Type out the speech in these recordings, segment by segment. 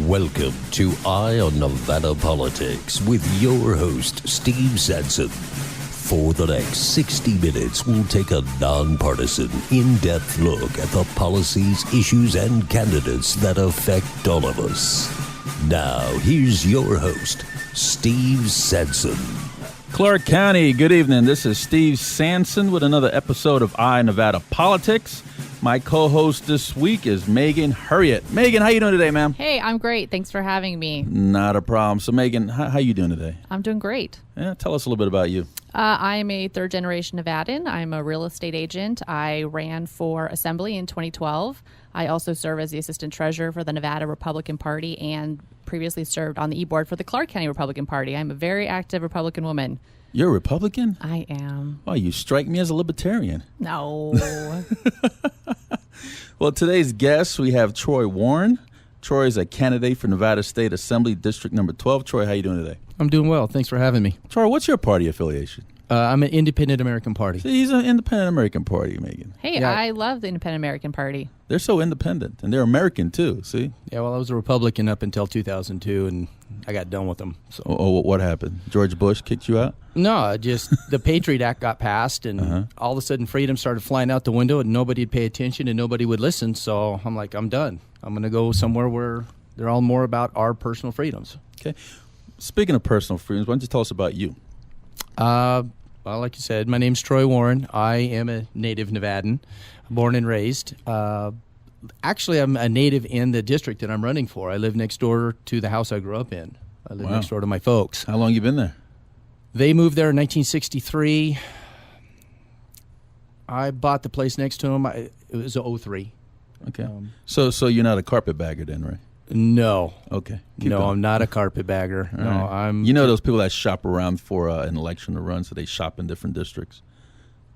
Welcome to Eye on Nevada Politics with your host, Steve Sanson. For the next 60 minutes, we'll take a nonpartisan, in-depth look at the policies, issues, and candidates that affect all of us. Now, here's your host, Steve Sanson. Clark County, good evening. This is Steve Sanson with another episode of Eye on Nevada Politics. My co-host this week is Megan Heryet. Megan, how you doing today, ma'am? Hey, I'm great. Thanks for having me. Not a problem. So, Megan, how you doing today? I'm doing great. Yeah, tell us a little bit about you. I'm a third-generation Nevadan. I'm a real estate agent. I ran for assembly in 2012. I also serve as the assistant treasurer for the Nevada Republican Party and previously served on the e-board for the Clark County Republican Party. I'm a very active Republican woman. You're a Republican? I am. Oh, you strike me as a libertarian. No. Well, today's guest, we have Troy Warren. Troy is a candidate for Nevada State Assembly District Number 12. Troy, how you doing today? I'm doing well. Thanks for having me. Troy, what's your party affiliation? I'm an Independent American Party. See, he's an Independent American Party, Megan. Hey, Yeah. I love the Independent American Party. They're so independent, and they're American, too, see? Yeah, well, I was a Republican up until 2002, and I got done with them. So Oh, what happened? George Bush kicked you out? no, just the Patriot Act got passed, and all of a sudden freedom started flying out the window, and nobody'd pay attention, and nobody would listen. So I'm like, I'm done. I'm going to go somewhere where they're all more about our personal freedoms. Okay. Speaking of personal freedoms, why don't you tell us about you? Well, like you said, my name's Troy Warren. I am a native Nevadan, born and raised. Actually, I'm a native in the district that I'm running for. I live next door to the house I grew up in. I live next door to my folks. How long you been there? They moved there in 1963. I bought the place next to them. It was 03. Okay. So you're not a carpetbagger then, right? No. Okay. I'm not a carpetbagger. No, right. I'm. You know those people that shop around for an election to run, so they shop in different districts?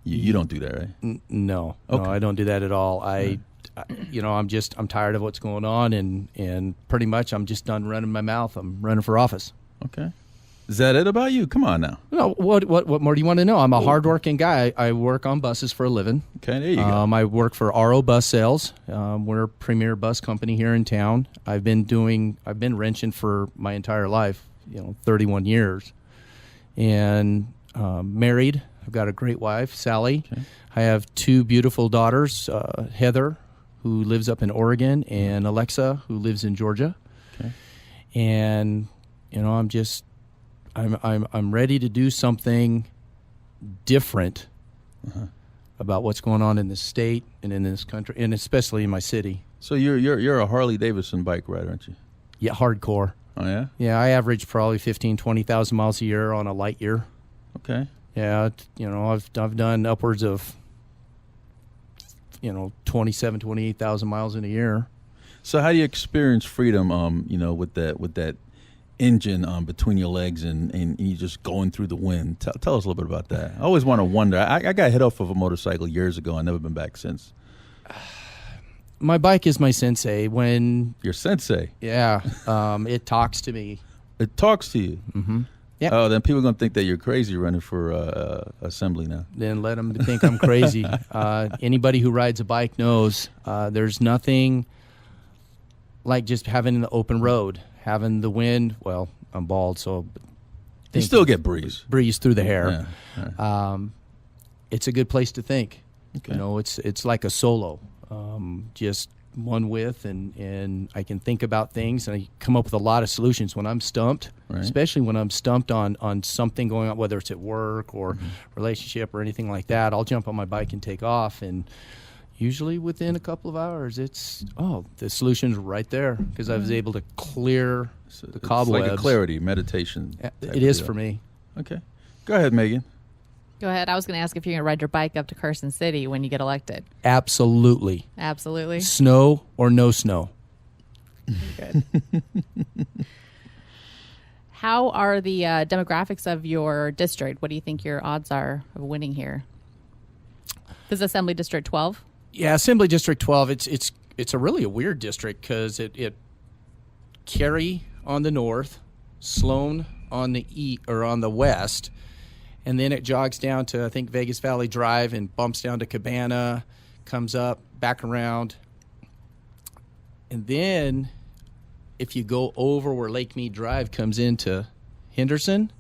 You don't do that, right? No. Okay. No, I don't do that at all. I'm tired of what's going on, and pretty much I'm just done running my mouth. I'm running for office. Okay. Is that it about you? Come on now. No, what more do you want to know? I'm a hardworking guy. I work on buses for a living. Okay, there you go. I work for RO Bus Sales. We're a premier bus company here in town. I've been wrenching for my entire life, 31 years, and married. I've got a great wife, Sally. Okay. I I have two beautiful daughters, Heather, who lives up in Oregon, and Alexa, who lives in Georgia. Okay. And I'm ready to do something different about what's going on in this state and in this country, and especially in my city. So you're a Harley Davidson bike rider, aren't you? Yeah, hardcore. Oh yeah. Yeah, I average probably 20,000 miles a year on a light year. Okay. Yeah, I've done upwards of 28,000 miles in a year. So how do you experience freedom? With that engine between your legs and you just going through the wind. Tell us a little bit about that. I always want to wonder. I got hit off of a motorcycle years ago. I've never been back since. My bike is my sensei. When Your sensei. yeah, it talks to me. It talks to you. Mm-hmm. Yeah. Oh, then people are going to think that you're crazy running for assembly now. Then let them think I'm crazy. Anybody who rides a bike knows there's nothing like just having the open road, having the wind. Well, I'm bald, so You still get breeze. breeze through the hair. Yeah. It's a good place to think. Okay. It's like a solo, just one with, and I can think about things, and I come up with a lot of solutions when I'm stumped, Right. especially when I'm stumped on something going on, whether it's at work or relationship or anything like that. I'll jump on my bike and take off, and usually within a couple of hours, the solution's right there because I was able to clear the cobwebs. It's like a clarity meditation. type It is deal. for me. Okay. Go ahead, Megan. Go ahead. I was going to ask if you're going to ride your bike up to Carson City when you get elected. Absolutely. Absolutely. Snow or no snow. Good. How are the demographics of your district? What do you think your odds are of winning here? This is Assembly District 12. Yeah, Assembly District 12. It's a really a weird district because it Cary on the north, Sloan on the west, and then it jogs down to I think Vegas Valley Drive and bumps down to Cabana, comes up back around, and then if you go over where Lake Mead Drive comes into Henderson,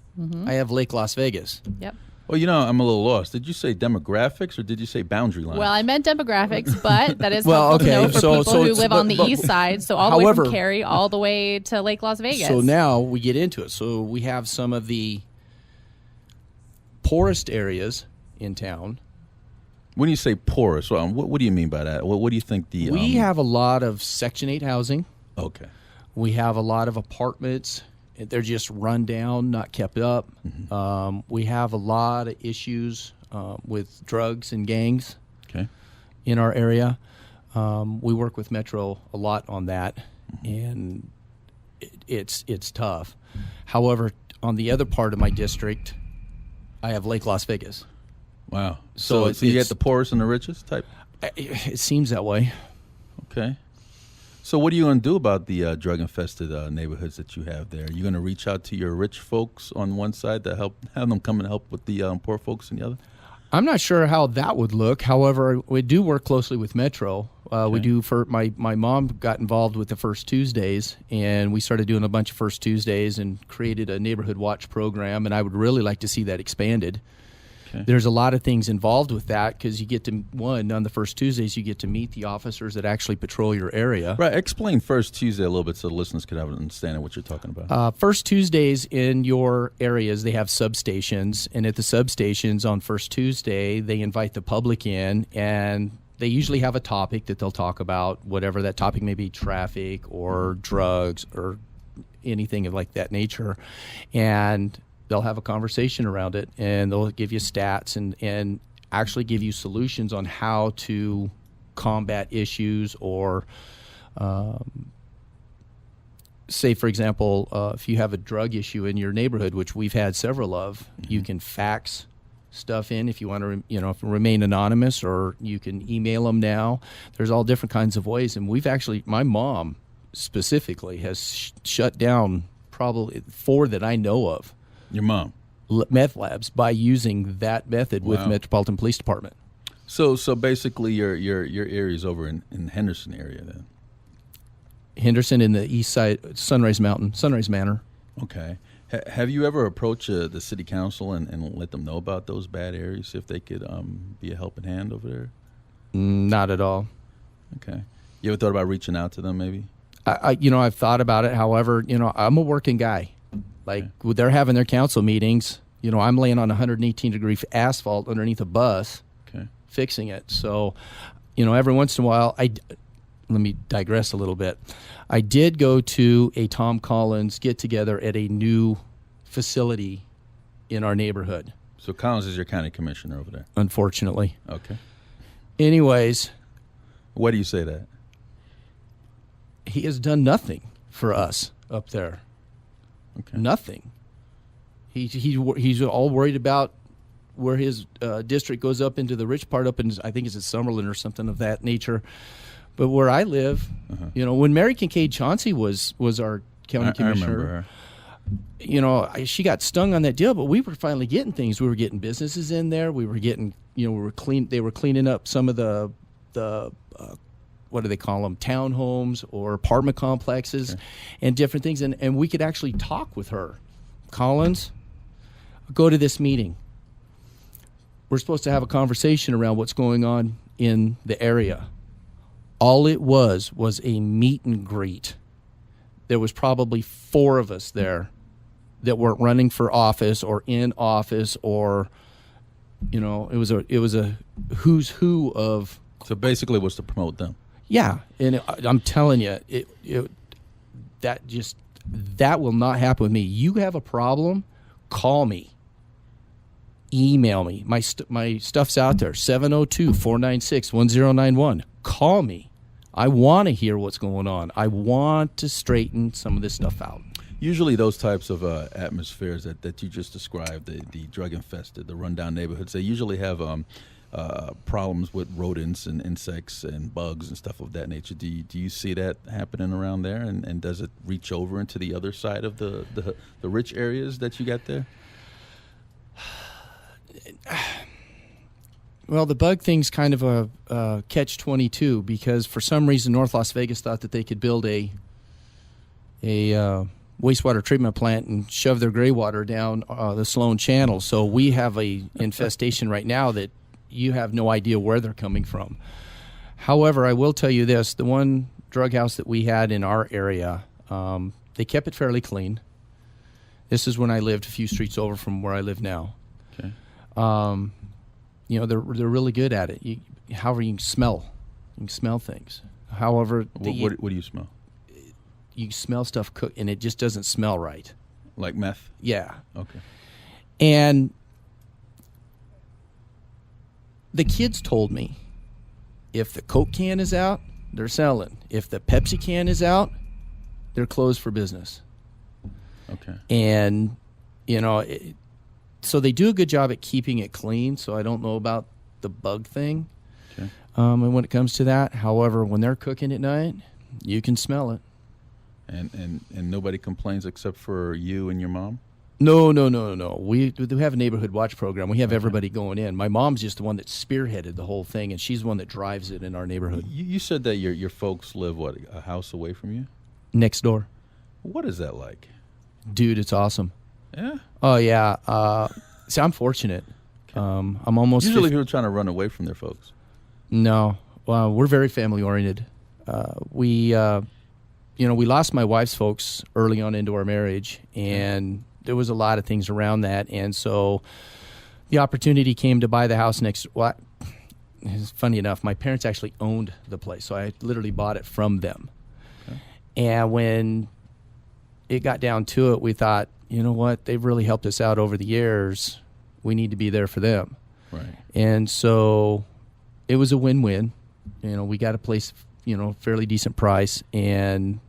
I have Lake Las Vegas. Yep. Well, I'm a little lost. Did you say demographics or did you say boundary lines? Well, I meant demographics, but that is Well, helpful to okay. know for So people who it's- live on the but- east side. So all the way However- from Cary all the way to Lake Las Vegas. So now we get into it. So we have some of the poorest areas in town. when you say porous, what do you mean by that? What do you think the... We have a lot of Section 8 housing. Okay. We have a lot of apartments. They're just run down, not kept up. We have a lot of issues with drugs and gangs Okay. in our area. We work with Metro a lot on that, and it's tough. However, on the other part of my district, I have Lake Las Vegas. Wow. So So you it's- get the poorest and the richest type? It seems that way. Okay. So what are you going to do about the drug-infested neighborhoods that you have there? Are you going to reach out to your rich folks on one side to have them come and help with the poor folks on the other? I'm not sure how that would look. However, we do work closely with Metro. We do. For my mom got involved with the First Tuesdays, and we started doing a bunch of First Tuesdays and created a neighborhood watch program. And I would really like to see that expanded. Okay. There's a lot of things involved with that because you get to on the First Tuesdays you get to meet the officers that actually patrol your area. Right. Explain First Tuesday a little bit so the listeners could have an understanding of what you're talking about. First Tuesdays in your areas, they have substations, and at the substations on First Tuesday, they invite the public in, and they usually have a topic that they'll talk about, whatever that topic may be, traffic or drugs or anything of like that nature, and they'll have a conversation around it, and they'll give you stats and actually give you solutions on how to combat issues or say, for example, if you have a drug issue in your neighborhood, which we've had several of, you can fax stuff in if you want to, remain anonymous, or you can email them now. There's all different kinds of ways, and we've actually, my mom specifically has shut down probably 4 that I know of. Your mom. Meth labs by using that method with Wow. Metropolitan Police Department. So basically your area's over in Henderson area then. Henderson in the east side, Sunrise Manor. Okay. Have you ever approached the city council and let them know about those bad areas, see if they could be a helping hand over there? Not at all. Okay. You ever thought about reaching out to them maybe? I've thought about it. However, I'm a working guy. Like they're having their council meetings, I'm laying on 118-degree asphalt underneath a bus, Okay. fixing it. So, every once in a while, let me digress a little bit. I did go to a Tom Collins get-together at a new facility in our neighborhood, So Collins is your county commissioner over there. unfortunately. Okay. Anyways, Why do you say that? he has done nothing for us up there. Okay. Nothing. He's all worried about where his district goes up into the rich part, up in, I think it's at Summerlin or something of that nature. But where I live, when Mary Kincaid Chauncey was our county commissioner, I remember her. she got stung on that deal. But we were finally getting things. We were getting businesses in there. We were getting, They were cleaning up some of the what do they call them, townhomes or apartment complexes, and different things. And we could actually talk with her. Collins, go to this meeting. We're supposed to have a conversation around what's going on in the area. All it was a meet and greet. There was probably 4 of us there that weren't running for office or in office, or it was a who's who of. So basically it was to promote them. Yeah, and I'm telling you, that will not happen with me. You have a problem, call me. Email me. My stuff's out there, 702-496-1091. Call me. I want to hear what's going on. I want to straighten some of this stuff out. Usually those types of atmospheres that you just described, the drug-infested, the rundown neighborhoods, they usually have problems with rodents and insects and bugs and stuff of that nature. Do you see that happening around there? And does it reach over into the other side of the rich areas that you got there? Well, the bug thing's kind of a catch-22 because for some reason North Las Vegas thought that they could build a a wastewater treatment plant and shove their gray water down the Sloan Channel. So we have a infestation right now that you have no idea where they're coming from. However, I will tell you this: the one drug house that we had in our area, they kept it fairly clean. This is when I lived a few streets over from where I live now. Okay. They're really good at it. However, you can smell things. However, What do you smell? you smell stuff cooked, and it just doesn't smell right. Like meth? Yeah. Okay. And the kids told me, if the Coke can is out, they're selling. If the Pepsi can is out, they're closed for business. Okay. And, so they do a good job at keeping it clean, so I don't know about the bug thing. Okay. And when it comes to that, however, when they're cooking at night, you can smell it. And nobody complains except for you and your mom? No. We have a neighborhood watch program. We have everybody going in. My mom's just the one that spearheaded the whole thing, and she's the one that drives it in our neighborhood. You said that your folks live, a house away from you? Next door. What is that like? Dude, it's awesome. Yeah? Oh, yeah. See, I'm fortunate. I'm almost Usually people are trying to run away from their folks. No. We're very family-oriented. We lost my wife's folks early on into our marriage, and there was a lot of things around that. And so the opportunity came to buy the house next. Well, it's funny enough, my parents actually owned the place, so I literally bought it from them. Okay. And when it got down to it, we thought, you know what, they've really helped us out over the years. We need to be there for them. Right. And so it was a win-win. We got a place, fairly decent price, and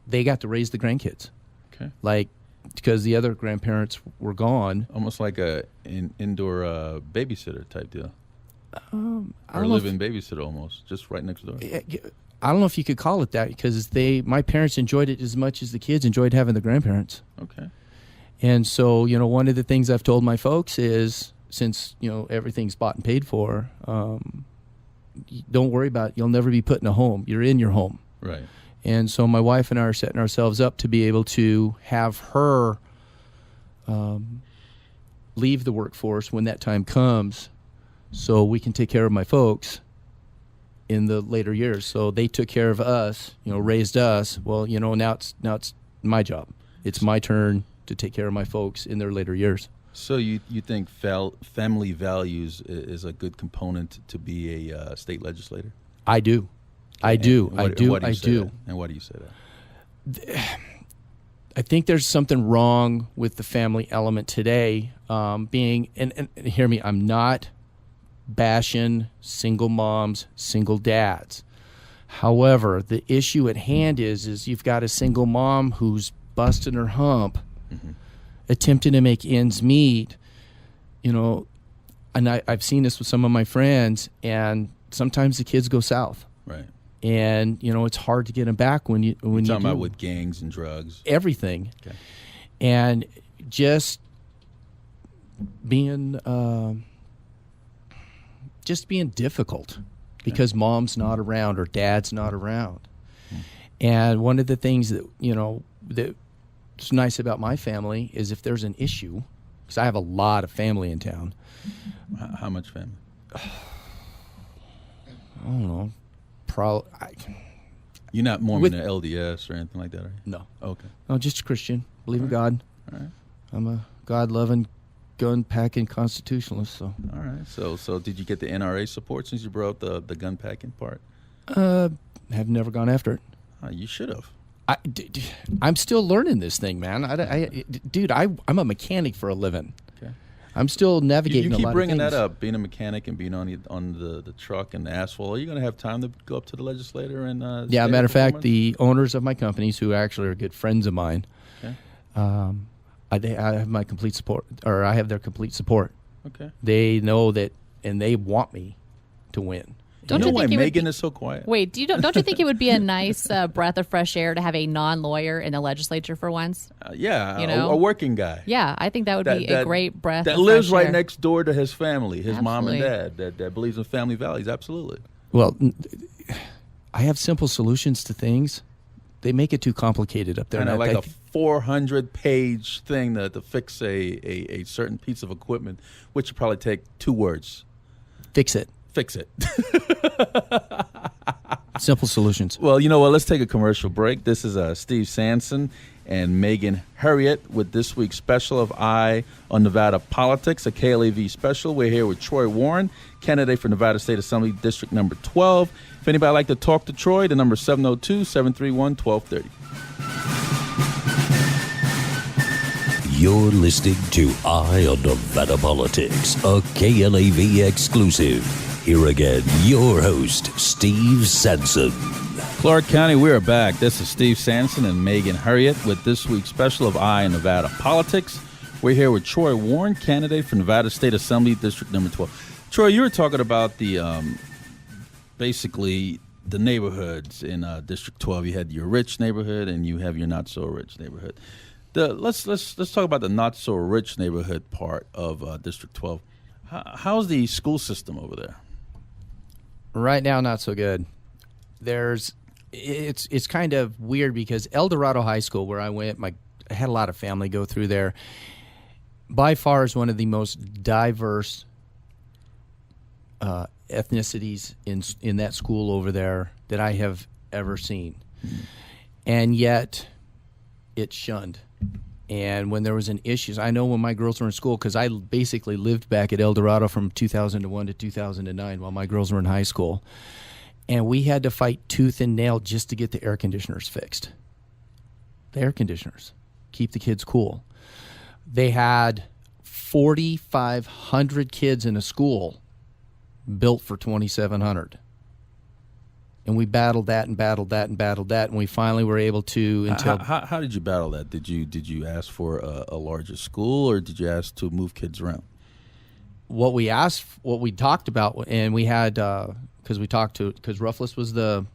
they got to raise the grandkids. Okay. Because the other grandparents were gone. Almost like an indoor babysitter type deal. Or live-in babysitter almost, just right next door. I don't know if you could call it that, because my parents enjoyed it as much as the kids enjoyed having the grandparents. Okay. And so, one of the things I've told my folks is, since, everything's bought and paid for, don't worry about it. You'll never be put in a home. You're in your home. Right. And so my wife and I are setting ourselves up to be able to have her leave the workforce when that time comes, so we can take care of my folks in the later years. So they took care of us, raised us. Well, now it's my job. It's my turn to take care of my folks in their later years. So you think family values is a good component to be a state legislator? I do. I do. And why do you say that? I think there's something wrong with the family element today. And hear me, I'm not bashing single moms, single dads. However, the issue at hand is you've got a single mom who's busting her hump, attempting to make ends meet, and I've seen this with some of my friends, and sometimes the kids go south. Right. And, it's hard to get them back when you talking about with gangs and drugs. Everything. Okay. And just being difficult because mom's not around or dad's not around. And one of the things that, that's nice about my family is if there's an issue, because I have a lot of family in town. How much family? I don't know. You're not Mormon or LDS or anything like that, are you? No. Okay. No, just a Christian. Believe in God. All right. I'm a God-loving, gun-packing constitutionalist. So. All right. So did you get the NRA support since you brought up the gun-packing part? Have never gone after it. You should have. I'm still learning this thing, man. I'm a mechanic for a living. Okay. I'm still navigating. You keep bringing that up, being a mechanic and being on the truck and the asphalt. Are you going to have time to go up to the legislator and? Yeah, matter of fact, the owners of my companies, who actually are good friends of mine, okay. I have my complete support, or I have their complete support. Okay. They know that, and they want me to win. Don't you know why Megan is so quiet? Wait, don't you think it would be a nice breath of fresh air to have a non-lawyer in the legislature for once? Yeah, a working guy. Yeah, I think that would be a great breath that of lives fresh right air. next door to his family, his mom and Absolutely. dad, that believes in family values. Absolutely. Well, I have simple solutions to things. too complicated up there. Kind of And like a 400-page thing to fix a certain piece of equipment, which would probably take 2 words. Fix it. Fix it. Simple solutions. Well, you know what? Let's take a commercial break. This is Steve Sanson and Megan Heryet with this week's special of Eye on Nevada Politics, a KLAV special. We're here with Troy Warren, candidate for Nevada State Assembly District number 12. If anybody would like to talk to Troy, the number is 702-731-1230. You're listening to Eye on Nevada Politics, a KLAV exclusive. Here again, your host, Steve Sanson. Clark County, we are back. This is Steve Sanson and Megan Heryet with this week's special of Eye on Nevada Politics. We're here with Troy Warren, candidate for Nevada State Assembly District number 12. Troy, you were talking about the basically the neighborhoods in District 12. You had your rich neighborhood and you have your not so rich neighborhood. Let's talk about the not so rich neighborhood part of District 12. How's the school system over there? Right now, not so good. It's kind of weird because El Dorado High School, where I went, I had a lot of family go through there. By far is one of the most diverse ethnicities in that school over there that I have ever seen. Mm-hmm. And yet it's shunned. And when there was an issue, I know when my girls were in school, because I basically lived back at El Dorado from 2001 to 2009 while my girls were in high school. And we had to fight tooth and nail just to get the air conditioners fixed. The air conditioners. Keep the kids cool. They had 4,500 kids in a school built for 2,700. And we battled that and battled that and battled that, and we finally were able to. How did you battle that? Did you ask for a larger school, or did you ask to move kids around? What we talked about, and we had because Ruffles was the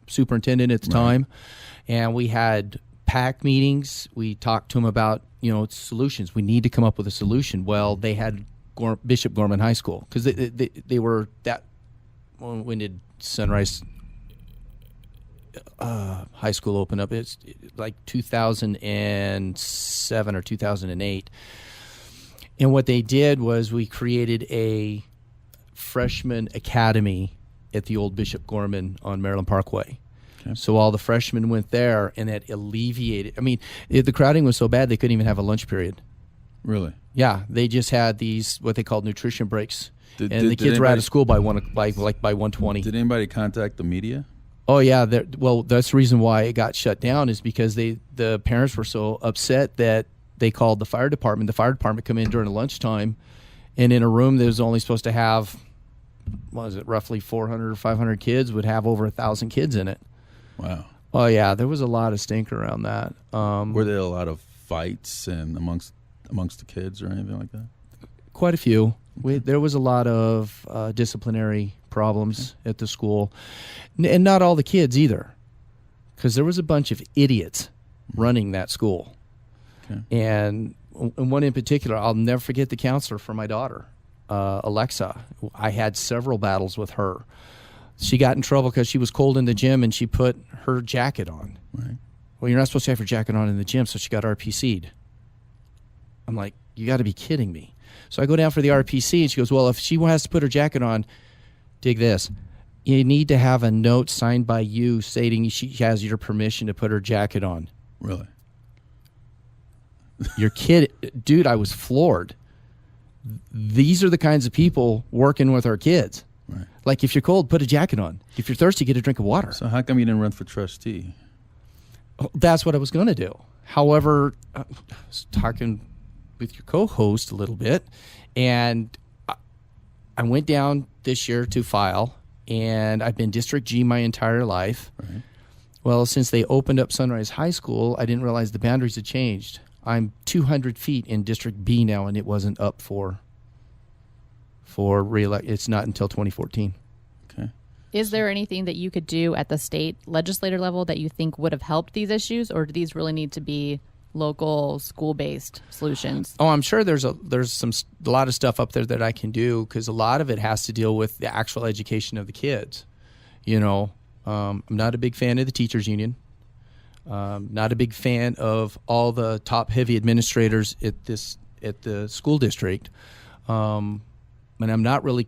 superintendent at the time, and we had PAC meetings. We talked to him about solutions. We need to come up with a solution. Well, they had Bishop Gorman High School because they were that. When did Sunrise High School open up? It's like 2007 or 2008. And what they did was we created a freshman academy at the old Bishop Gorman on Maryland Parkway. Okay. So all the freshmen went there, and that alleviated. I mean, the crowding was so bad they couldn't even have a lunch period. Really? Yeah, they just had these what they called nutrition breaks. The kids were out of school by 1:20. Did anybody contact the media? Oh yeah, well that's the reason why it got shut down is because the parents were so upset that they called the fire department. The fire department come in during the lunchtime, and in a room that was only supposed to have, roughly 400 or 500 kids, would have over 1,000 kids in it. Wow. Oh yeah, there was a lot of stink around that. Were there a lot of fights and amongst the kids or anything like that? Quite a few. There was a lot of disciplinary problems at the school, and not all the kids either, because there was a bunch of idiots running that school. Okay. And one in particular, I'll never forget the counselor for my daughter, Alexa. I had several battles with her. She got in trouble because she was cold in the gym and she put her jacket on. Right. Well, you're not supposed to have your jacket on in the gym, so she got RPC'd. I'm like, you got to be kidding me. So I go down for the RPC, and she goes, well, if she has to put her jacket on, dig this. You need to have a note signed by you stating she has your permission to put her jacket on. Really? Your kid, dude, I was floored. These are the kinds of people working with our kids. Right. Like, if you're cold, put a jacket on. If you're thirsty, get a drink of water. So how come you didn't run for trustee? That's what I was going to do. However, I was talking with your co-host a little bit, and I went down this year to file, and I've been District G my entire life. Right. Well, since they opened up Sunrise High School, I didn't realize the boundaries had changed. I'm 200 feet in District B now, and it wasn't up for re-elect. It's not until 2014. Okay. Is there anything that you could do at the state legislator level that you think would have helped these issues, or do these really need to be local school-based solutions? Oh, I'm sure there's a lot of stuff up there that I can do, because a lot of it has to deal with the actual education of the kids. I'm not a big fan of the teachers union. Not a big fan of all the top heavy administrators at the school district. And I'm not really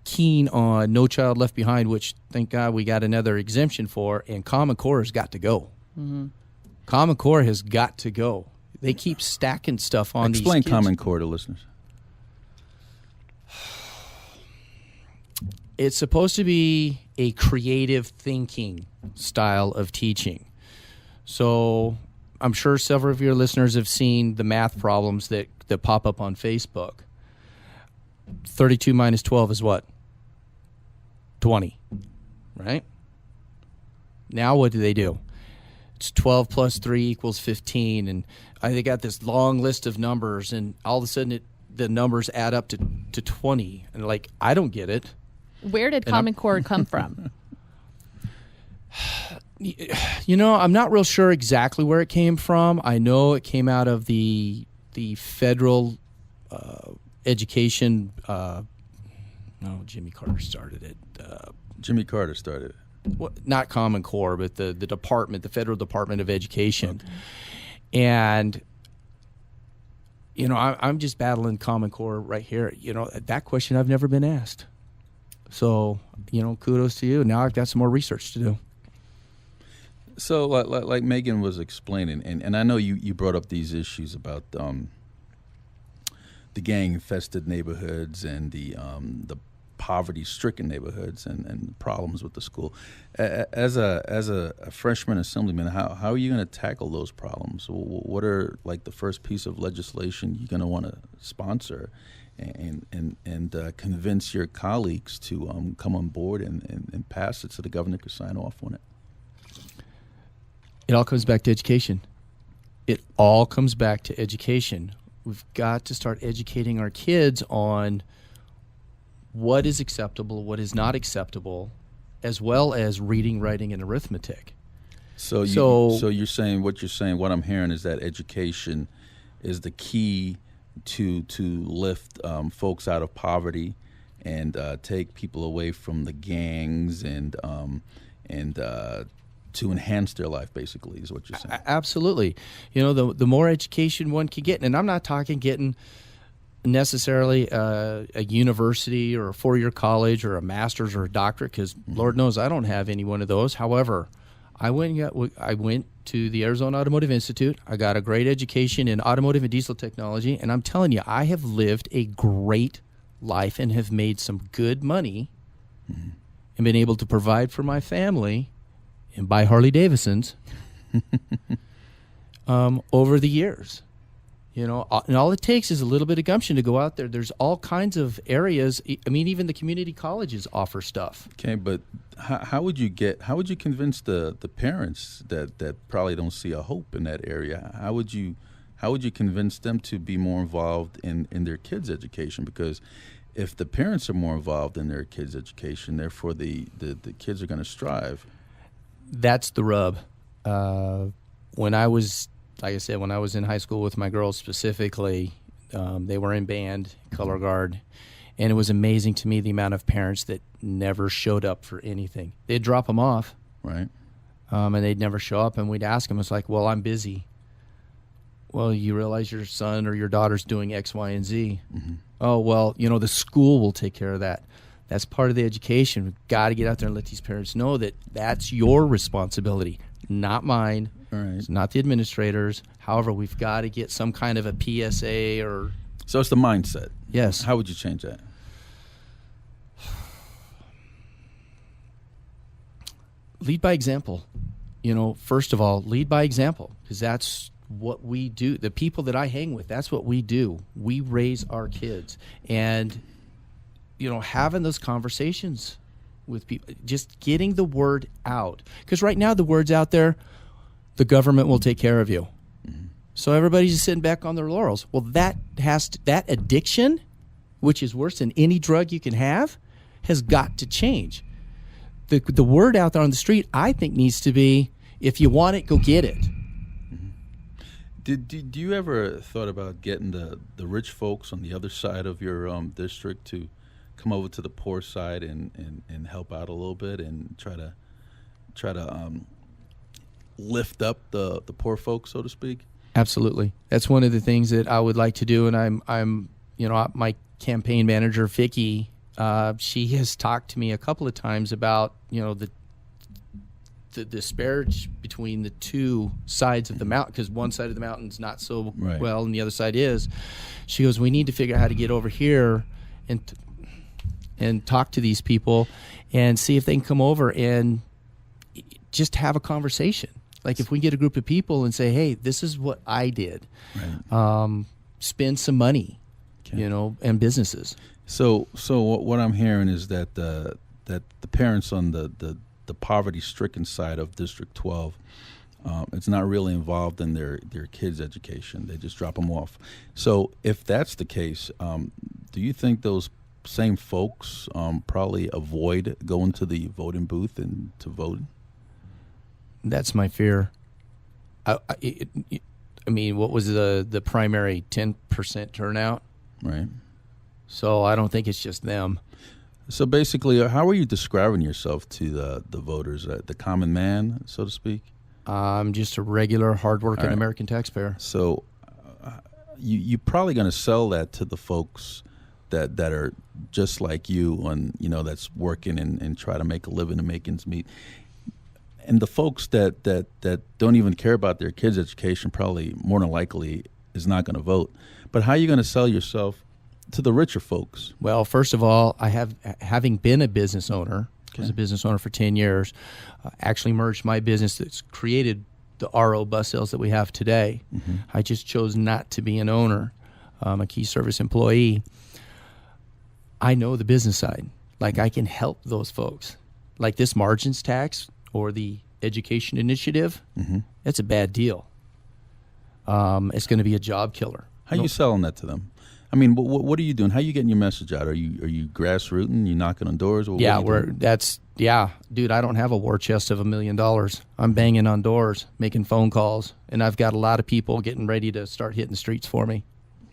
keen on No Child Left Behind, which thank God we got another exemption for, and Common Core has got to go. Mm-hmm. Common Core has got to go. They keep stacking stuff on these kids. Explain Common Core to listeners. It's supposed to be a creative thinking style of teaching. So I'm sure several of your listeners have seen the math problems that pop up on Facebook. 32 minus 12 is what? 20, right? Now what do? It's 12 plus 3 equals 15, and they got this long list of numbers, and all of a sudden the numbers add up to 20. And like, I don't get it. Where did Common Core come from? I'm not real sure exactly where it came from. I know it came out of the federal education. Jimmy Carter started it. Jimmy Carter started it. Not Common Core, but the department, the Federal Department of Education. Okay. And, I'm just battling Common Core right here. That question I've never been asked. So, kudos to you. Now I've got some more research to do. So, like Megan was explaining, and I know you brought up these issues about the gang-infested neighborhoods and the poverty-stricken neighborhoods and problems with the school. As a freshman assemblyman, how are you going to tackle those problems? What are like the first piece of legislation you're going to want to sponsor and convince your colleagues to come on board and pass it so the governor can sign off on it? It all comes back to education. It all comes back to education. We've got to start educating our kids on what is acceptable, what is not acceptable, as well as reading, writing, and arithmetic. So you're saying what I'm hearing is that education is the key to lift folks out of poverty and take people away from the gangs and to enhance their life, basically, is what you're saying. Absolutely. The more education one can get, and I'm not talking getting necessarily a university or a 4-year college or a master's or a doctorate, because Lord knows I don't have any one of those. However, I went to the Arizona Automotive Institute. I got a great education in automotive and diesel technology, and I'm telling you, I have lived a great life and have made some good money and been able to provide for my family and buy Harley Davidsons over the years. And all it takes is a little bit of gumption to go out there. There's all kinds of areas. I mean, even the community colleges offer stuff. Okay, but how would you convince the parents that probably don't see a hope in that area? How would you convince them to be more involved in their kids' education? Because if the parents are more involved in their kids' education, therefore the kids are going to strive. That's the rub. When I was in high school with my girls specifically, they were in band, color guard, and it was amazing to me the amount of parents that never showed up for anything. They'd drop them off, right, and they'd never show up, and we'd ask them, it's like, well, I'm busy. Well, you realize your son or your daughter's doing X, Y, and Z. Mm-hmm. Oh, well, the school will take care of that. That's part of the education. We've got to get out there and let these parents know that that's your responsibility, not mine. Right. It's not the administrators. However, we've got to get some kind of a PSA or... So it's the mindset. Yes. How would you change that? Lead by example. First of all, lead by example, because that's what we do. The people that I hang with, that's what we do. We raise our kids. And, having those conversations with people, just getting the word out. Because right now the word's out there, the government will take care of you. Mm-hmm. So everybody's just sitting back on their laurels. Well, that addiction, which is worse than any drug you can have, has got to change. The word out there on the street, I think, needs to be, if you want it, go get it. Mm-hmm. Do you ever thought about getting the rich folks on the other side of your district to come over to the poor side and help out a little bit and try to lift up the poor folks, so to speak? Absolutely. That's one of the things that I would like to do. And I'm my campaign manager, Vicky, she has talked to me a couple of times about, the disparage between the two sides of the mountain, because one side of the mountain's not so well and the other side is. She goes, we need to figure out how to get over here and talk to these people and see if they can come over and just have a conversation. Like if we get a group of people and say, hey, this is what I did, spend some money, and businesses. So what I'm hearing is that the parents on the poverty-stricken side of District 12, it's not really involved in their kids' education. They just drop them off. So if that's the case, do you think those same folks probably avoid going to the voting booth and to vote? That's my fear. I mean, what was the primary 10% turnout? Right. So I don't think it's just them. So basically, how are you describing yourself to the voters, the common man, so to speak? I'm just a regular, hardworking American taxpayer. So you're probably going to sell that to the folks that are just like you, and that's working and try to make a living and make ends meet. And the folks that don't even care about their kids' education probably more than likely is not going to vote. But how are you going to sell yourself to the richer folks? Well, first of all, having been a business owner, I was a business owner for 10 years, actually merged my business that's created the RO bus sales that we have today. Mm-hmm. I just chose not to be an owner. I'm a key service employee. I know the business side. Like I can help those folks. Like this margins tax or the education initiative, that's a bad deal. It's going to be a job killer. How are you selling that to them? I mean, what are you doing? How are you getting your message out? Are you grassrooting? You knocking on doors? Dude, I don't have a war chest of $1 million. I'm banging on doors, making phone calls, and I've got a lot of people getting ready to start hitting the streets for me.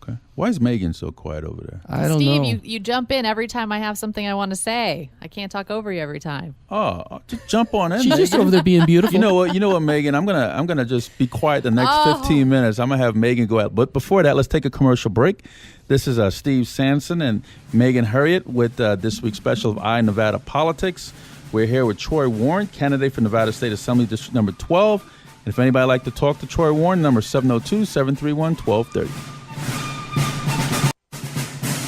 Okay. Why is Megan so quiet over there? I don't know. Steve, you jump in every time I have something I want to say. I can't talk over you every time. Oh, just jump on in. She's Megan. just over there being beautiful. You know what, Megan? I'm gonna just be quiet the next 15 minutes. I'm gonna have Megan go out. But before that, let's take a commercial break. This is Steve Sanson and Megan Heryet with this week's special of Nevada Politics. We're here with Troy Warren, candidate for Nevada State Assembly District number 12. And if anybody would like to talk to Troy Warren, number 702-731-1230.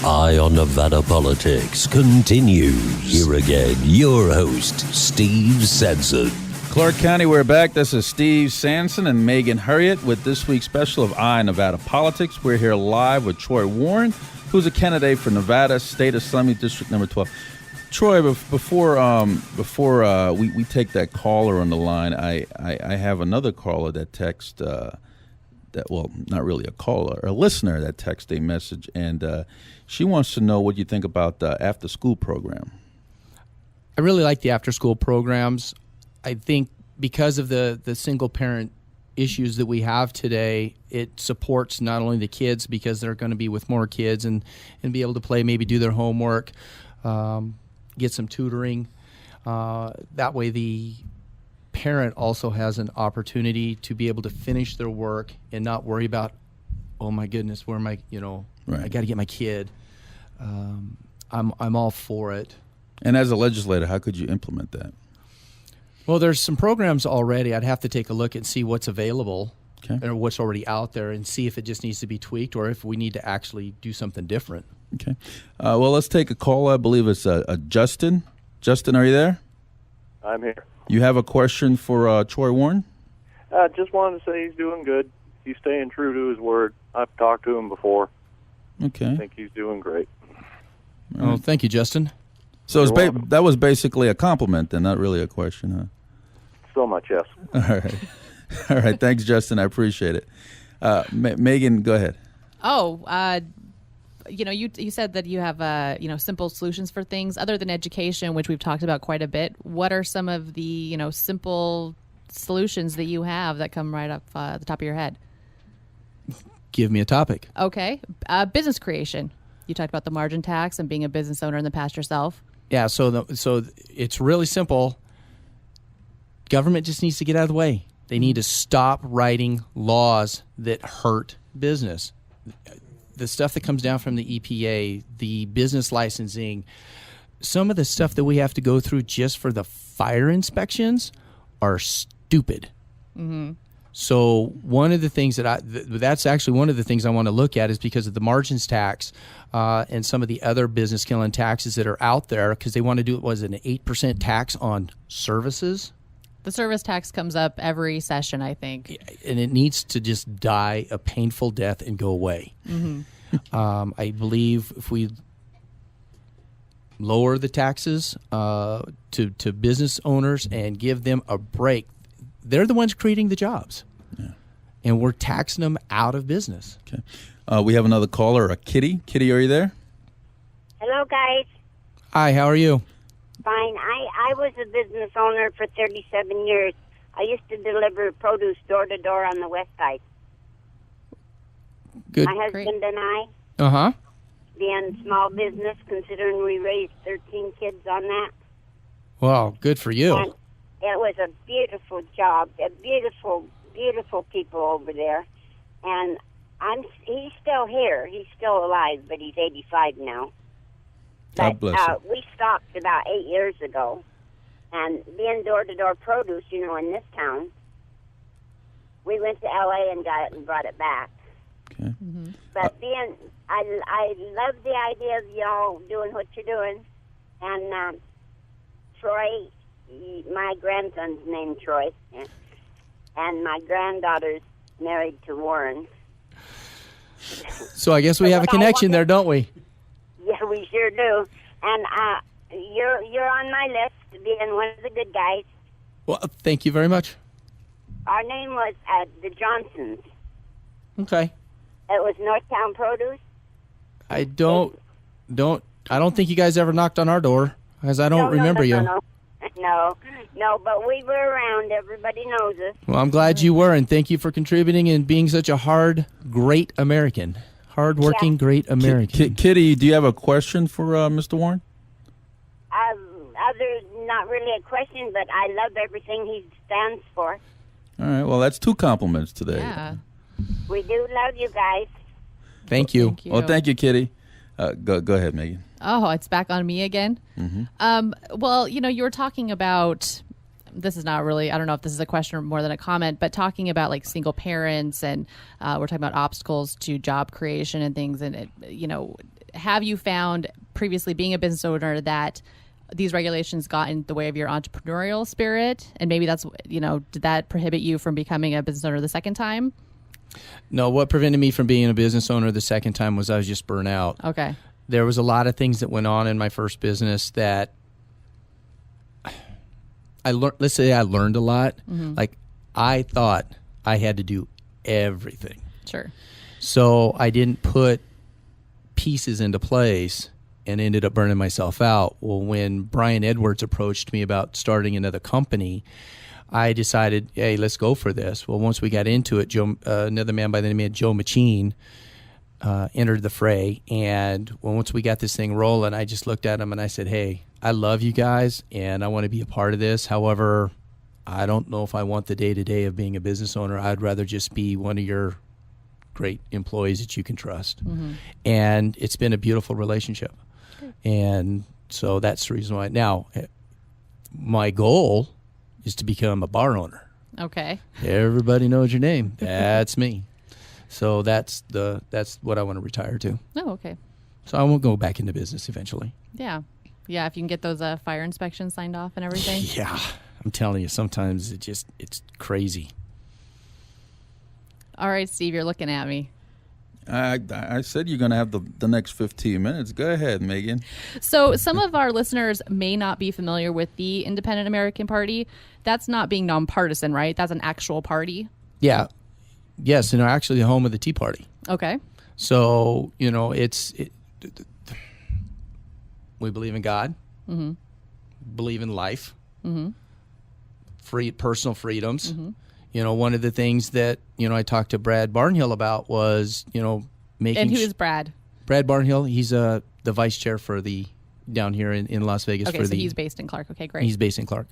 Eye on Nevada Politics continues. Here again, your host, Steve Sanson. Clark County, we're back. This is Steve Sanson and Megan Heryet with this week's special of Eye on Nevada Politics. We're here live with Troy Warren, who's a candidate for Nevada State Assembly District number 12. Troy, before we take that caller on the line, I have another caller that text not really a caller, a listener that texted a message, and she wants to know what you think about the after-school program. I really like the after-school programs. I think because of the single-parent issues that we have today, it supports not only the kids because they're going to be with more kids and be able to play, maybe do their homework, get some tutoring. That way the parent also has an opportunity to be able to finish their work and not worry about, oh my goodness, where am I, I got to get my kid. I'm all for it. And as a legislator, how could you implement that? Well, there's some programs already. I'd have to take a look and see what's available or what's already out there and see if it just needs to be tweaked or if we need to actually do something different. Okay. Well, let's take a call. I believe it's Justin. Justin, are you there? I'm here. You have a question for Troy Warren? I just wanted to say he's doing good. He's staying true to his word. I've talked to him before. Okay. I think he's doing great. Oh, thank you, Justin. So that was basically a compliment then, not really a question, huh? So much, yes. All right. All right. Thanks, Justin. I appreciate it. Megan, go ahead. You said that you have simple solutions for things other than education, which we've talked about quite a bit. What are some of the simple solutions that you have that come right up the top of your head? Give me a topic. Okay, business creation. You talked about the margin tax and being a business owner in the past yourself. Yeah, so it's really simple. Government just needs to get out of the way. They need to stop writing laws that hurt business. The stuff that comes down from the EPA, the business licensing, some of the stuff that we have to go through just for the fire inspections are stupid. Mm-hmm. So one of the things that's actually one of the things I want to look at is because of the margins tax and some of the other business killing taxes that are out there, because they want to do it was an 8% tax on services. The service tax comes up every session, I think. And it needs to just die a painful death and go away. Mm-hmm. I believe if we lower the taxes to business owners and give them a break, they're the ones creating the jobs. Yeah. And we're taxing them out of business. Okay. We have another caller, Kitty. Kitty, are you there? Hello, guys. Hi, how are you? Fine. I was a business owner for 37 years. I used to deliver produce door to door on the west side. Good. My husband and I, Uh-huh. being small business, considering we raised 13 kids on that. Wow, good for you. And it was a beautiful job, a beautiful, beautiful people over there. And he's still here. He's still alive, but he's 85 now. God bless him. We stopped about 8 years ago. And being door-to-door produce, in this town, we went to L.A. and got it and brought it back. Okay. Mm-hmm. But I love the idea of y'all doing what you're doing. And Troy, my grandson's named Troy, and my granddaughter's married to Warren. So I guess we have a connection there, don't we? Yeah, we sure do. And you're on my list, being one of the good guys. Well, thank you very much. Our name was the Johnsons. Okay. It was Northtown Produce. I don't think you guys ever knocked on our door, because I don't remember you. No, but we were around. Everybody knows us. Well, I'm glad you were, and thank you for contributing and being such a great American. Hard-working, great American. Kitty, do you have a question for Mr. Warren? Not really a question, but I love everything he stands for. All right, well, that's 2 compliments today. Yeah. We do love you guys. Thank you. Thank you. Well, thank you, Kitty. Go ahead, Megan. Oh, it's back on me again. Mm-hmm. Well, you were talking about, this is not really, I don't know if this is a question or more than a comment, but talking about like single parents, and we're talking about obstacles to job creation and things. And, have you found previously being a business owner that these regulations got in the way of your entrepreneurial spirit? And maybe that's, did that prohibit you from becoming a business owner the second time? No, what prevented me from being a business owner the second time was I was just burnt out. Okay. There was a lot of things that went on in my first business that I learned. Let's say I learned a lot. Mm-hmm. Like, I thought I had to do everything. Sure. So I didn't put pieces into place and ended up burning myself out. Well, when Brian Edwards approached me about starting another company, I decided, hey, let's go for this. Well, once we got into it, another man by the name of Joe Machine entered the fray. And once we got this thing rolling, I just looked at him and I said, hey, I love you guys and I want to be a part of this. However, I don't know if I want the day-to-day of being a business owner. I'd rather just be one of your great employees that you can trust. Mm-hmm. And it's been a beautiful relationship. Sure. And so that's the reason why. Now, my goal is to become a bar owner. Okay. Everybody knows your name. That's me. So that's what I want to retire to. Oh, okay. So I won't go back into business eventually. Yeah. Yeah, if you can get those fire inspections signed off and everything. Yeah. I'm telling you, sometimes it's crazy. All right, Steve, you're looking at me. I said you're going to have the next 15 minutes. Go ahead, Megan. So some of our listeners may not be familiar with the Independent American Party. That's not being nonpartisan, right? That's an actual party. Yeah. Yes, and actually the home of the Tea Party. Okay. So, we believe in God, mm-hmm. believe in life, mm-hmm. Personal freedoms. Mm-hmm. One of the things that, I talked to Brad Barnhill about was, making... And who is Brad? Brad Barnhill, he's the vice chair for down here in Las Vegas. Okay, so he's based in Clark. Okay, great. He's based in Clark.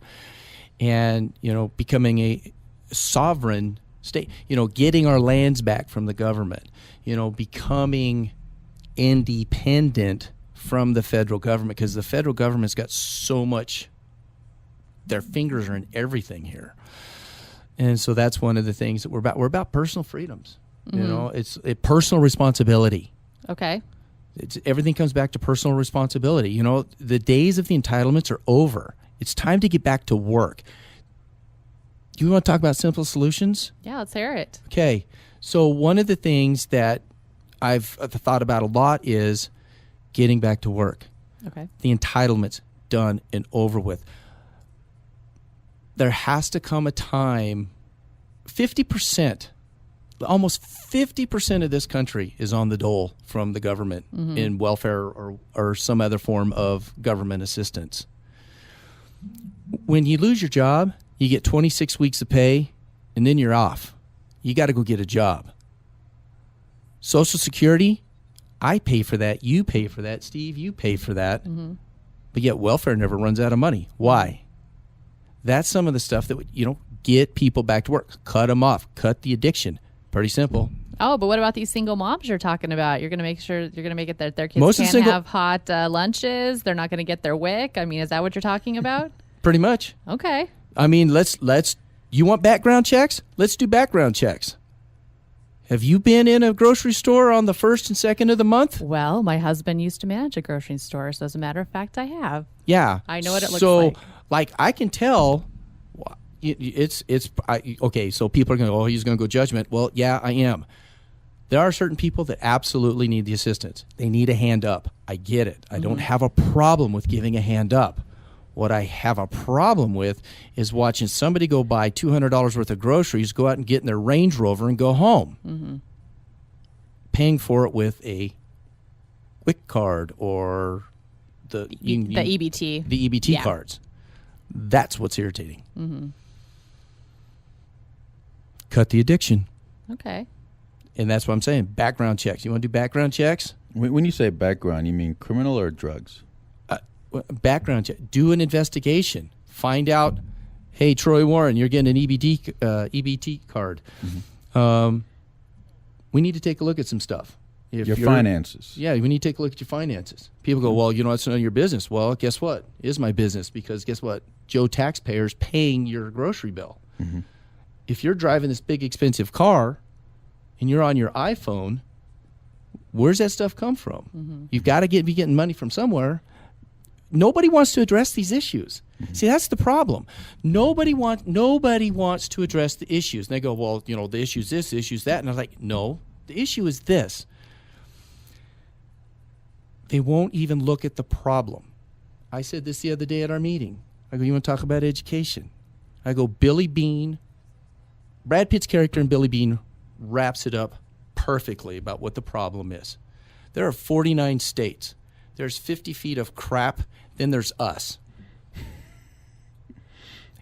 And, becoming sovereign state, getting our lands back from the government, becoming independent from the federal government, because the federal government's got so much, their fingers are in everything here. And so that's one of the things that we're about. We're about personal freedoms. It's a personal responsibility. Okay. Everything comes back to personal responsibility. The days of the entitlements are over. It's time to get back to work. Do you want to talk about simple solutions? Yeah, let's hear it. Okay. So one of the things that I've thought about a lot is getting back to work. Okay. The entitlements done and over with. There has to come a time, 50%, almost 50% of this country is on the dole from the government in welfare or some other form of government assistance. When you lose your job, you get 26 weeks of pay, and then you're off. You got to go get a job. Social Security, I pay for that. You pay for that. Steve, you pay for that. But yet welfare never runs out of money. Why? That's some of the stuff that, get people back to work. Cut them off. Cut the addiction. Pretty simple. Oh, but what about these single moms you're talking about? You're going to make it that their kids can't have hot lunches. They're not going to get their WIC. I mean, is that what you're talking about? Pretty much. Okay. I mean, you want background checks? Let's do background checks. Have you been in a grocery store on the 1st and 2nd of the month? Well, my husband used to manage a grocery store, so as a matter of fact, I have. Yeah. I know what it looks like. So, I can tell, okay, so people are going to go, he's going to go judgment. Well, yeah, I am. There are certain people that absolutely need the assistance. They need a hand up. I get it. I don't have a problem with giving a hand up. What I have a problem with is watching somebody go buy $200 worth of groceries, go out and get in their Range Rover and go home. Paying for it with a WIC card or the EBT. The EBT cards. That's what's irritating. Cut the addiction. Okay. And that's what I'm saying. Background checks. You want to do background checks? When you say background, you mean criminal or drugs? Background check. Do an investigation. Find out, hey, Troy Warren, you're getting an EBT card. We need to take a look at some stuff. Your finances. Yeah, we need to take a look at your finances. People go, well, it's none of your business. Well, guess what? It is my business, because guess what? Joe taxpayer's paying your grocery bill. If you're driving this big expensive car and you're on your iPhone, where's that stuff come from? You've got to be getting money from somewhere. Nobody wants to address these issues. See, that's the problem. Nobody wants to address the issues. And they go, well, the issue is this, the issue is that. And I was like, no, the issue is this. They won't even look at the problem. I said this the other day at our meeting. I go, you want to talk about education? I go, Billy Bean, Brad Pitt's character in Billy Bean wraps it up perfectly about what the problem is. There are 49 states. There's 50 feet of crap. Then there's us.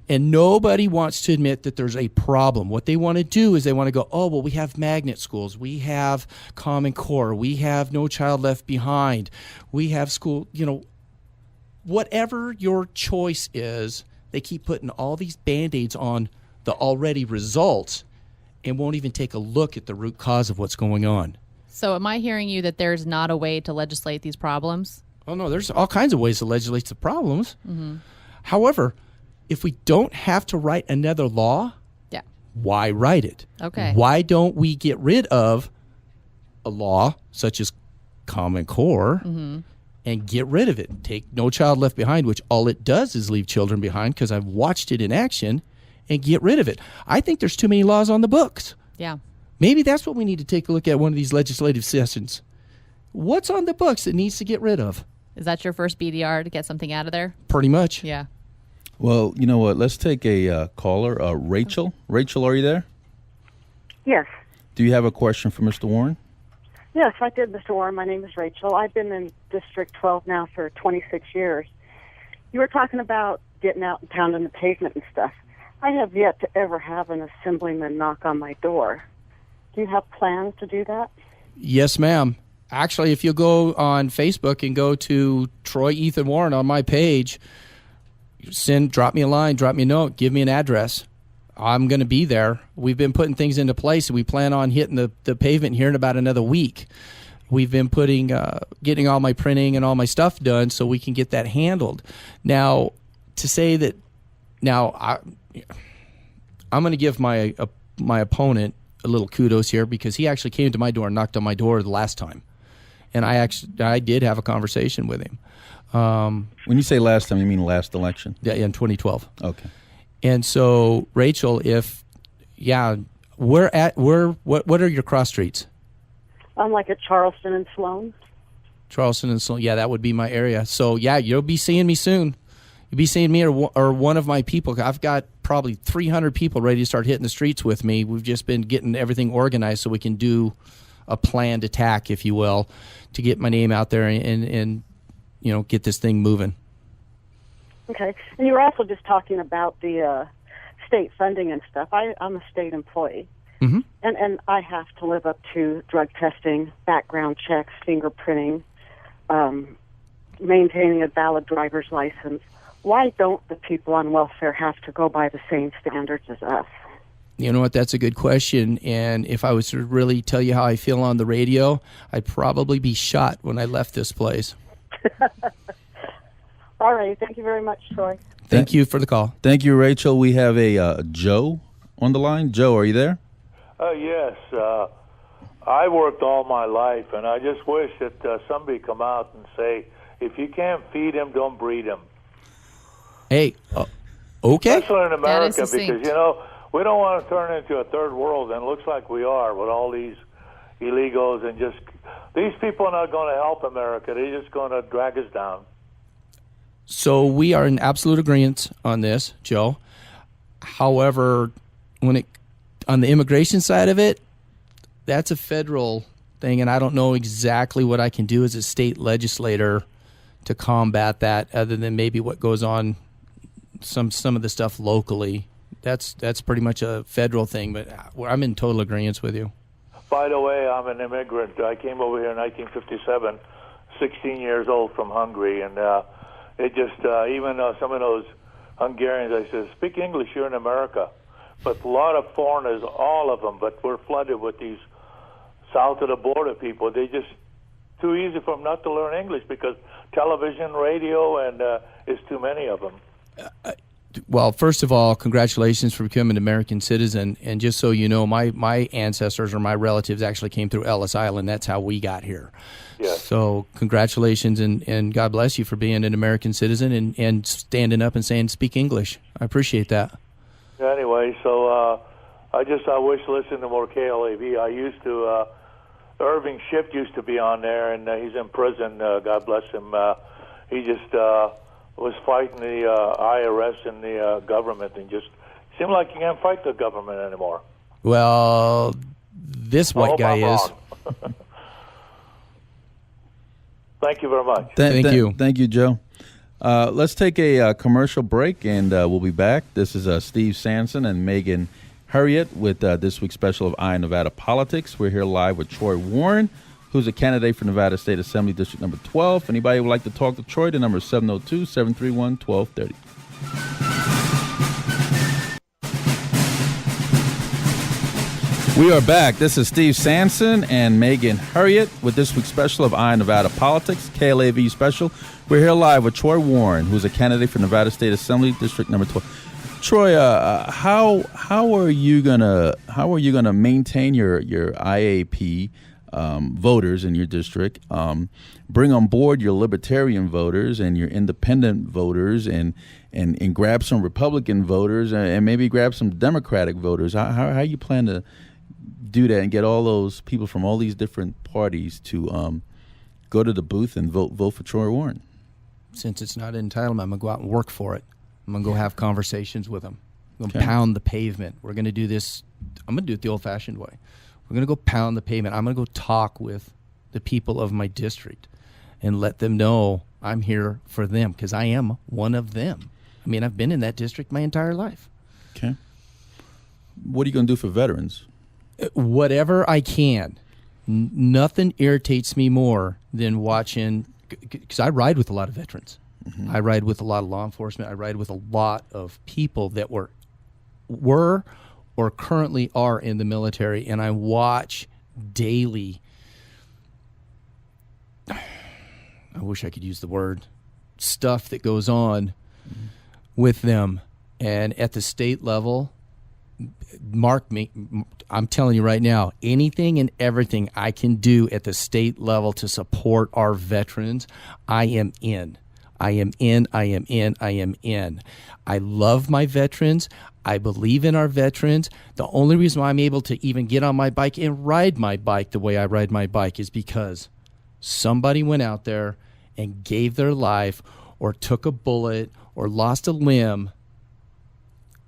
And nobody wants to admit that there's a problem. What they want to do is they want to go, oh, well, we have magnet schools. We have Common Core. We have No Child Left Behind. We have school, whatever your choice is, they keep putting all these Band-Aids on the already results and won't even take a look at the root cause of what's going on. So am I hearing you that there's not a way to legislate these problems? Oh, no, there's all kinds of ways to legislate the problems. However, if we don't have to write another law, why write it? Okay. Why don't we get rid of a law such as Common Core and get rid of it? Take No Child Left Behind, which all it does is leave children behind, because I've watched it in action, and get rid of it. I think there's too many laws on the books. Yeah. Maybe that's what we need to take a look at one of these legislative sessions. What's on the books that needs to get rid of? Is that your first BDR to get something out of there? Pretty much. Yeah. Well, you know what? Let's take a caller. Rachel. Rachel, are you there? Yes. Do you have a question for Mr. Warren? Yes, I did, Mr. Warren. My name is Rachel. I've been in District 12 now for 26 years. You were talking about getting out and pounding the pavement and stuff. I have yet to ever have an assemblyman knock on my door. Do you have plans to do that? Yes, ma'am. Actually, if you go on Facebook and go to Troy Ethan Warren on my page, drop me a line, drop me a note, give me an address. I'm going to be there. We've been putting things into place. We plan on hitting the pavement here in about another week. We've been getting all my printing and all my stuff done so we can get that handled. Now, to say that, I'm going to give my opponent a little kudos here because he actually came to my door and knocked on my door the last time, and I did have a conversation with him. When you say last time, you mean last election? Yeah, in 2012. Okay. And so, Rachel, what are your cross streets? I'm like at Charleston and Sloan. Charleston and Sloan. Yeah, that would be my area. So, yeah, you'll be seeing me soon. You'll be seeing me or one of my people. I've got probably 300 people ready to start hitting the streets with me. We've just been getting everything organized so we can do a planned attack, if you will, to get my name out there and get this thing moving. Okay. And you were also just talking about the state funding and stuff. I'm a state employee. Mm-hmm. And I have to live up to drug testing, background checks, fingerprinting, maintaining a valid driver's license. Why don't the people on welfare have to go by the same standards as us? You know what? That's a good question. And if I was to really tell you how I feel on the radio, I'd probably be shot when I left this place. All right. Thank you very much, Troy. Thank you for the call. Thank you, Rachel. We have a Joe on the line. Joe, are you there? Yes. I worked all my life, and I just wish that somebody come out and say, if you can't feed him, don't breed him. Hey, okay. Especially in America, because, succinct. we don't want to turn into a third world, and it looks like we are with all these illegals, and just these people are not going to help America. They're just going to drag us down. So we are in absolute agreement on this, Joe. However, on the immigration side of it, that's a federal thing, and I don't know exactly what I can do as a state legislator to combat that, other than maybe what goes on some of the stuff locally. That's pretty much a federal thing, but I'm in total agreement with you. By the way, I'm an immigrant. I came over here in 1957, 16 years old from Hungary, and it just, even some of those Hungarians, I said, speak English, you're in America. But a lot of foreigners, all of them, but we're flooded with these south of the border people. They just, too easy for them not to learn English because television, radio, and it's too many of them. Well, first of all, congratulations for becoming an American citizen. And just so you know, my ancestors or my relatives actually came through Ellis Island. That's how we got here. Yes. So congratulations, and God bless you for being an American citizen and standing up and saying, speak English. I appreciate that. Anyway, so I wish to listen to more KLAV. I used to, Irving Shipp used to be on there, and he's in prison. God bless him. He just was fighting the IRS and the government, and just seemed like you can't fight the government anymore. Well, this white guy is. Thank you very much. Thank you. Thank you, Joe. Let's take a commercial break, and we'll be back. This is Steve Sanson and Megan Heryet with this week's special of Eye Nevada Politics. We're here live with Troy Warren, who's a candidate for Nevada State Assembly District number 12. If anybody would like to talk to Troy, the number is 702-731-1230. We are back. This is Steve Sanson and Megan Heryet with this week's special of Eye Nevada Politics, KLAV special. We're here live with Troy Warren, who's a candidate for Nevada State Assembly District number 12. Troy, how are you gonna maintain your IAP voters in your district, bring on board your libertarian voters and your independent voters, and grab some Republican voters and maybe grab some Democratic voters? How you plan to do that and get all those people from all these different parties to go to the booth and vote for Troy Warren? Since it's not an entitlement, I'm going to go out and work for it. I'm going to go have conversations with them. I'm going to pound the pavement. We're going to do this. I'm going to do it the old-fashioned way. We're going to go pound the pavement. I'm going to go talk with the people of my district and let them know I'm here for them, because I am one of them. I mean, I've been in that district my entire life. Okay. What are you going to do for veterans? Whatever I can. Nothing irritates me more than watching, because I ride with a lot of veterans. Mm-hmm. I ride with a lot of law enforcement. I ride with a lot of people that were were or currently are in the military, and I watch daily. I wish I could use the word stuff that goes on with them. And at the state level, mark me, I'm telling you right now, anything and everything I can do at the state level to support our veterans, I am in. I am in. I love my veterans. I believe in our veterans. The only reason why I'm able to even get on my bike and ride my bike the way I ride my bike is because somebody went out there and gave their life or took a bullet or lost a limb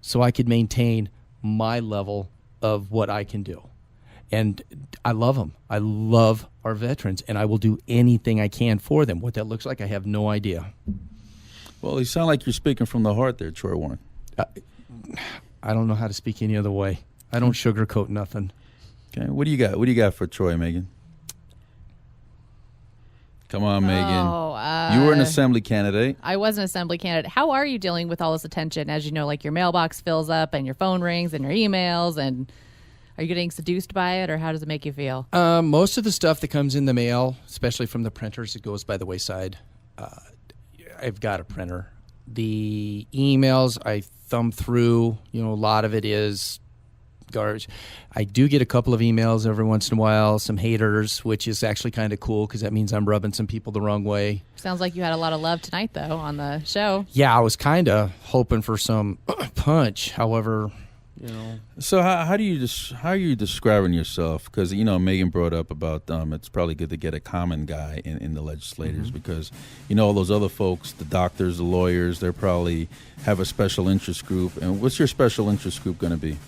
so I could maintain my level of what I can do. And I love them. I love our veterans, and I will do anything I can for them. What that looks like, I have no idea. Well, you sound like you're speaking from the heart there, Troy Warren. I don't know how to speak any other way. I don't sugarcoat nothing. Okay, what do you got? What do you got for Troy, Megan? Come on, Megan. You were an assembly candidate. I was an assembly candidate. How are you dealing with all this attention? As you know, like your mailbox fills up and your phone rings and your emails, and are you getting seduced by it, or how does it make you feel? Most of the stuff that comes in the mail, especially from the printers, it goes by the wayside. I've got a printer. The emails I thumb through, a lot of it is garbage. I do get a couple of emails every once in a while, some haters, which is actually kind of cool because that means I'm rubbing some people the wrong way. Sounds like you had a lot of love tonight, though, on the show. Yeah, I was kind of hoping for some punch. However, So how are you describing yourself? Because Megan brought up about it's probably good to get a common guy in the legislators because all those other folks, the doctors, the lawyers, they probably have a special interest group. And what's your special interest group going to be?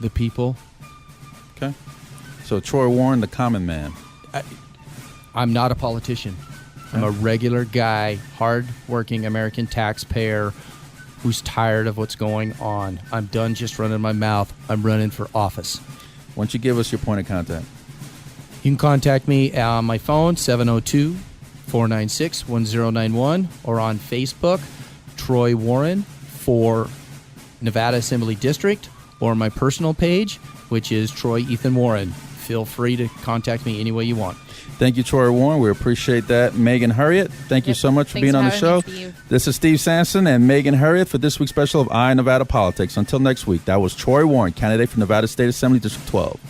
The people. Okay. So Troy Warren, the common man. I'm not a politician. I'm a regular guy, hard-working American taxpayer who's tired of what's going on. I'm done just running my mouth. I'm running for office. Why don't you give us your point of contact? You can contact me on my phone, 702-496-1091, or on Facebook, Troy Warren for Nevada Assembly District, or my personal page, which is Troy Ethan Warren. Feel free to contact me any way you want. Thank you, Troy Warren. We appreciate that. Megan Heryet, thank you so much for being on the show. This is Steve Sanson and Megan Heryet for this week's special of Nevada Politics. Until next week, that was Troy Warren, candidate for Nevada State Assembly District 12.